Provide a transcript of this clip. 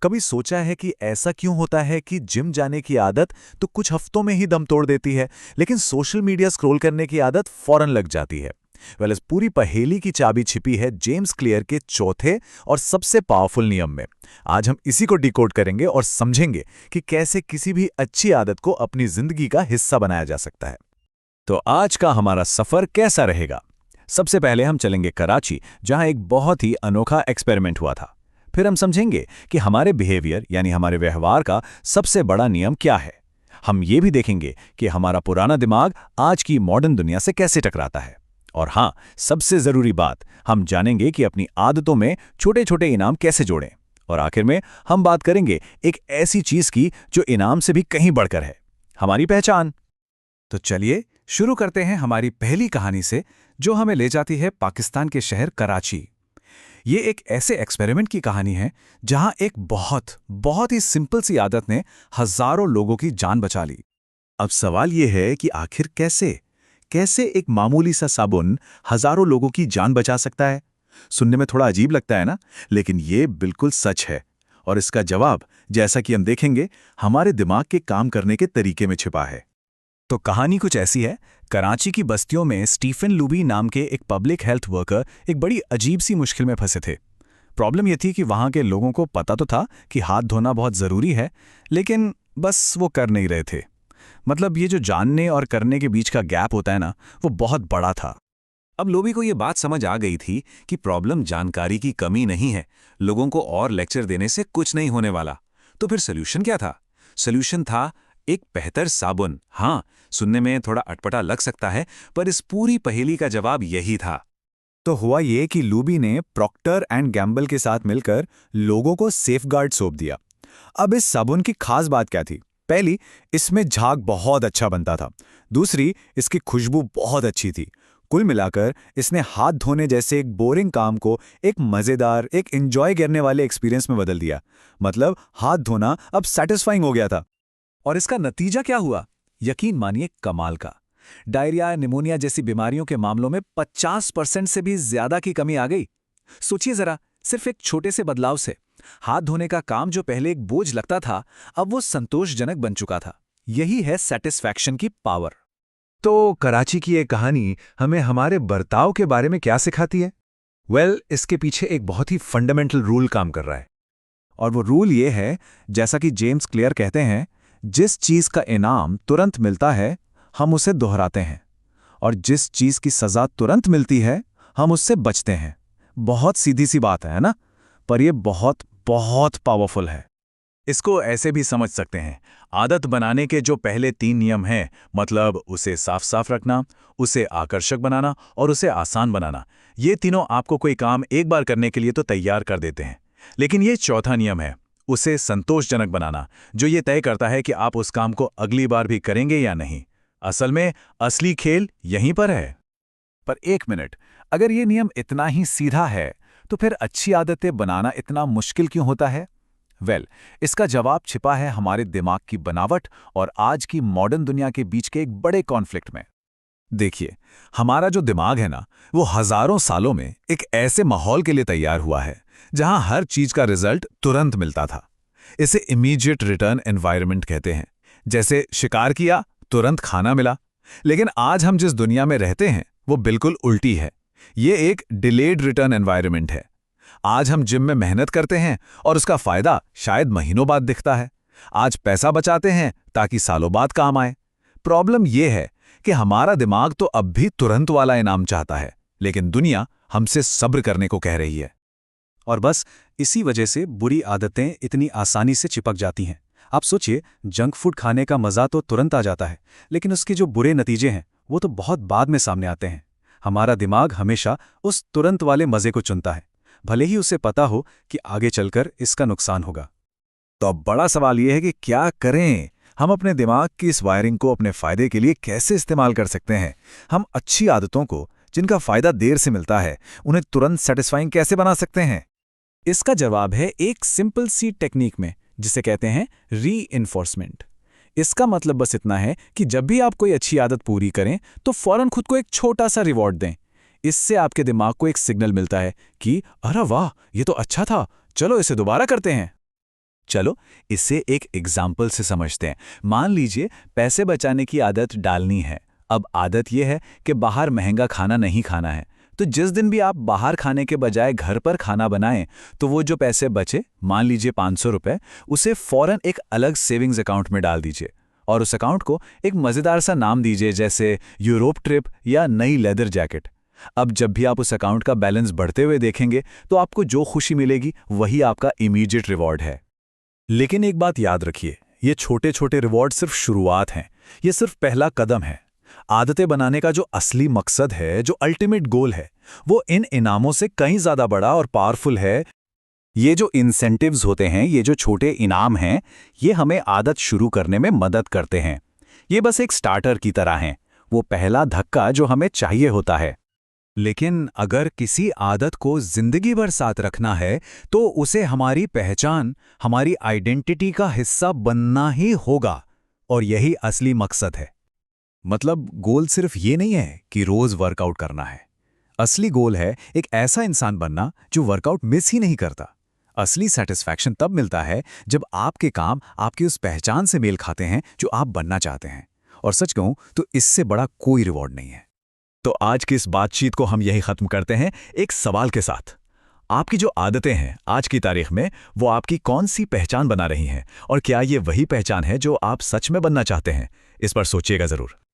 कभी सोचा है कि ऐसा क्यों होता है कि जिम जाने की आदत तो कुछ हफ्तों में ही दम तोड़ देती है, लेकिन सोशल मीडिया स्क्रॉल करने की आदत फौरन लग जाती है। इस पूरी पहेली की चाबी छिपी है जेम्स क्लियर के चौथे और सबसे पावरफुल नियम में। आज हम इसी को डिकोड करेंगे और समझेंगे कि कैसे किसी भी अच्छी आदत को अपनी जिंदगी का हिस्सा बनाया जा सकता है। तो आज का हमारा सफर कैसा रहेगा? सबसे पहले हम चलेंगे कराची, जहां एक बहुत ही अनोखा एक्सपेरिमेंट हुआ था। फिर हम समझेंगे कि हमारे बिहेवियर यानी हमारे व्यवहार का सबसे बड़ा नियम क्या है। हम ये भी देखेंगे कि हमारा पुराना दिमाग आज की मॉडर्न दुनिया से कैसे टकराता है। और हाँ, सबसे जरूरी बात, हम जानेंगे कि अपनी आदतों में छोटे छोटे इनाम कैसे जोड़ें। और आखिर में हम बात करेंगे एक ऐसी चीज की जो इनाम से भी कहीं बढ़कर है, हमारी पहचान। तो चलिए शुरू करते हैं हमारी पहली कहानी से, जो हमें ले जाती है पाकिस्तान के शहर कराची। ये एक ऐसे एक्सपेरिमेंट की कहानी है जहां एक बहुत बहुत ही सिंपल सी आदत ने हजारों लोगों की जान बचा ली। अब सवाल ये है कि आखिर कैसे कैसे एक मामूली सा साबुन हजारों लोगों की जान बचा सकता है। सुनने में थोड़ा अजीब लगता है ना, लेकिन ये बिल्कुल सच है। और इसका जवाब, जैसा कि हम देखेंगे, हमारे दिमाग के काम करने के तरीके में छिपा है। तो कहानी कुछ ऐसी है। कराची की बस्तियों में स्टीफन लूबी नाम के एक पब्लिक हेल्थ वर्कर एक बड़ी अजीब सी मुश्किल में फंसे थे। प्रॉब्लम यह थी कि वहां के लोगों को पता तो था कि हाथ धोना बहुत ज़रूरी है, लेकिन बस वो कर नहीं रहे थे। मतलब ये जो जानने और करने के बीच का गैप होता है ना, वो बहुत बड़ा था। अब लोबी को ये बात समझ आ गई थी कि प्रॉब्लम जानकारी की कमी नहीं है, लोगों को और लेक्चर देने से कुछ नहीं होने वाला। तो फिर सोल्यूशन क्या था? सोल्यूशन था एक बेहतर साबुन। हाँ, सुनने में थोड़ा अटपटा लग सकता है, पर इस पूरी पहेली का जवाब यही था। तो हुआ ये कि लूबी ने प्रॉक्टर एंड गैम्बल के साथ मिलकर लोगों को सेफगार्ड सौंप दिया। अब इस साबुन की खास बात क्या थी? पहली, इसमें झाग बहुत अच्छा बनता था। दूसरी, इसकी खुशबू बहुत अच्छी थी। कुल मिलाकर इसने हाथ धोने जैसे एक बोरिंग काम को एक मजेदार, एक एंजॉय करने वाले एक्सपीरियंस में बदल दिया। मतलब हाथ धोना अब सेटिस्फाइंग हो गया था। और इसका नतीजा क्या हुआ? यकीन मानिए, कमाल का। डायरिया, निमोनिया जैसी बीमारियों के मामलों में 50% से भी ज्यादा की कमी आ गई। सोचिए जरा, सिर्फ एक छोटे से बदलाव से हाथ धोने का काम जो पहले एक बोझ लगता था, अब वो संतोषजनक बन चुका था। यही है सेटिस्फैक्शन की पावर। तो कराची की ये कहानी हमें हमारे बर्ताव के बारे में क्या सिखाती है? इसके पीछे एक बहुत ही फंडामेंटल रूल काम कर रहा है। और वो रूल ये है, जैसा कि जेम्स क्लियर कहते हैं, जिस चीज का इनाम तुरंत मिलता है, हम उसे दोहराते हैं। और जिस चीज की सजा तुरंत मिलती है, हम उससे बचते हैं। बहुत सीधी सी बात है ना? पर यह बहुत बहुत पावरफुल है। इसको ऐसे भी समझ सकते हैं, आदत बनाने के जो पहले 3 नियम हैं, मतलब उसे साफ साफ रखना, उसे आकर्षक बनाना और उसे आसान बनाना, ये तीनों आपको कोई काम एक बार करने के लिए तो तैयार कर देते हैं। लेकिन ये चौथा नियम है, उसे संतोषजनक बनाना, जो ये तय करता है कि आप उस काम को अगली बार भी करेंगे या नहीं। असल में असली खेल यहीं पर है। पर एक मिनट, अगर ये नियम इतना ही सीधा है, तो फिर अच्छी आदतें बनाना इतना मुश्किल क्यों होता है? इसका जवाब छिपा है हमारे दिमाग की बनावट और आज की मॉडर्न दुनिया के बीच के एक बड़े कॉन्फ्लिक्ट में। देखिए, हमारा जो दिमाग है ना, वो हजारों सालों में एक ऐसे माहौल के लिए तैयार हुआ है जहां हर चीज का रिजल्ट तुरंत मिलता था। इसे इमीडिएट रिटर्न एनवायरनमेंट कहते हैं। जैसे शिकार किया, तुरंत खाना मिला। लेकिन आज हम जिस दुनिया में रहते हैं, वो बिल्कुल उल्टी है। ये एक डिलेड रिटर्न एनवायरनमेंट है। आज हम जिम में मेहनत करते हैं और उसका फायदा शायद महीनों बाद दिखता है। आज पैसा बचाते हैं ताकि सालों बाद काम आए। प्रॉब्लम यह है कि हमारा दिमाग तो अब भी तुरंत वाला इनाम चाहता है, लेकिन दुनिया हमसे सब्र करने को कह रही है। और बस इसी वजह से बुरी आदतें इतनी आसानी से चिपक जाती हैं। आप सोचिए, जंक फूड खाने का मज़ा तो तुरंत आ जाता है, लेकिन उसके जो बुरे नतीजे हैं, वो तो बहुत बाद में सामने आते हैं। हमारा दिमाग हमेशा उस तुरंत वाले मज़े को चुनता है, भले ही उसे पता हो कि आगे चलकर इसका नुकसान होगा। तो अब बड़ा सवाल यह है कि क्या करें? हम अपने दिमाग की इस वायरिंग को अपने फायदे के लिए कैसे इस्तेमाल कर सकते हैं? हम अच्छी आदतों को, जिनका फायदा देर से मिलता है, उन्हें तुरंत सेटिस्फाइंग कैसे बना सकते हैं? इसका जवाब है एक सिंपल सी टेक्निक में, जिसे कहते हैं रीइंफोर्समेंट। इसका मतलब बस इतना है कि जब भी आप कोई अच्छी आदत पूरी करें, तो फौरन खुद को एक छोटा सा रिवॉर्ड दें। इससे आपके दिमाग को एक सिग्नल मिलता है कि अरे वाह, ये तो अच्छा था, चलो इसे दोबारा करते हैं। चलो इसे एक एग्जाम्पल से समझते हैं। मान लीजिए पैसे बचाने की आदत डालनी है। अब आदत यह है कि बाहर महंगा खाना नहीं खाना है। तो जिस दिन भी आप बाहर खाने के बजाय घर पर खाना बनाएं, तो वो जो पैसे बचे, मान लीजिए 500 रुपए, उसे फौरन एक अलग सेविंग्स अकाउंट में डाल दीजिए और उस अकाउंट को एक मज़ेदार सा नाम दीजिए, जैसे यूरोप ट्रिप या नई लेदर जैकेट। अब जब भी आप उस अकाउंट का बैलेंस बढ़ते हुए देखेंगे, तो आपको जो खुशी मिलेगी वही आपका इमीडिएट रिवॉर्ड है। लेकिन एक बात याद रखिए, ये छोटे छोटे रिवॉर्ड सिर्फ शुरुआत हैं। ये सिर्फ पहला कदम है। आदतें बनाने का जो असली मकसद है, जो अल्टीमेट गोल है, वो इन इनामों से कहीं ज्यादा बड़ा और पावरफुल है। ये जो इंसेंटिव्स होते हैं, ये जो छोटे इनाम हैं, ये हमें आदत शुरू करने में मदद करते हैं। ये बस एक स्टार्टर की तरह हैं, वो पहला धक्का जो हमें चाहिए होता है। लेकिन अगर किसी आदत को जिंदगी भर साथ रखना है, तो उसे हमारी पहचान, हमारी आइडेंटिटी का हिस्सा बनना ही होगा। और यही असली मकसद है। मतलब गोल सिर्फ ये नहीं है कि रोज वर्कआउट करना है। असली गोल है एक ऐसा इंसान बनना जो वर्कआउट मिस ही नहीं करता। असली सेटिस्फैक्शन तब मिलता है जब आपके काम आपकी उस पहचान से मेल खाते हैं जो आप बनना चाहते हैं। और सच कहूं तो इससे बड़ा कोई रिवॉर्ड नहीं है। तो आज की इस बातचीत को हम यही खत्म करते हैं एक सवाल के साथ। आपकी जो आदतें हैं आज की तारीख में, वो आपकी कौन सी पहचान बना रही हैं? और क्या ये वही पहचान है जो आप सच में बनना चाहते हैं? इस पर सोचिएगा जरूर।